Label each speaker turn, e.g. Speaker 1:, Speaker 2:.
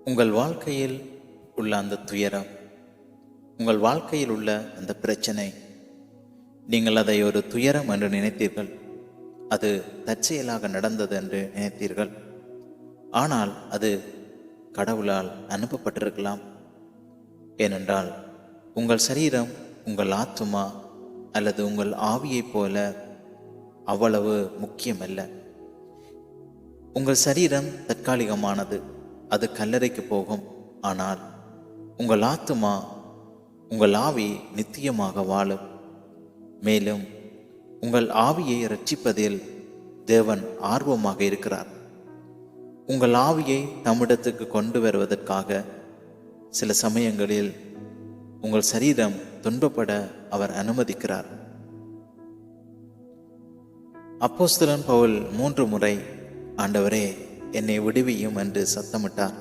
Speaker 1: உங்கள் வாழ்க்கையில் உள்ள அந்த துயரம், உங்கள் வாழ்க்கையில் உள்ள அந்த பிரச்சனை, நீங்கள் அதை ஒரு துயரம் என்று நினைத்தீர்கள். அது தற்செயலாக நடந்தது என்று நினைத்தீர்கள். ஆனால் அது கடவுளால் அனுப்பப்பட்டிருக்கலாம். ஏனென்றால் உங்கள் சரீரம் உங்கள் ஆத்துமா அல்லது உங்கள் ஆவியைப் போல அவ்வளவு முக்கியமல்ல. உங்கள் சரீரம் தற்காலிகமானது, அது கல்லறைக்கு போகும். ஆனால் உங்கள் ஆத்துமா, உங்கள் ஆவி நித்தியமாக வாழும். மேலும் உங்கள் ஆவியை இரட்சிப்பதில் தேவன் ஆர்வமாக இருக்கிறார். உங்கள் ஆவியை தம்மிடத்துக்கு கொண்டு வருவதற்காக சில சமயங்களில் உங்கள் சரீரம் துன்பப்பட அவர் அனுமதிக்கிறார். அப்போஸ்தலன் பவுல் 3 முறை, ஆண்டவரே என்னை விடுவியும் என்று சத்தமிட்டார்.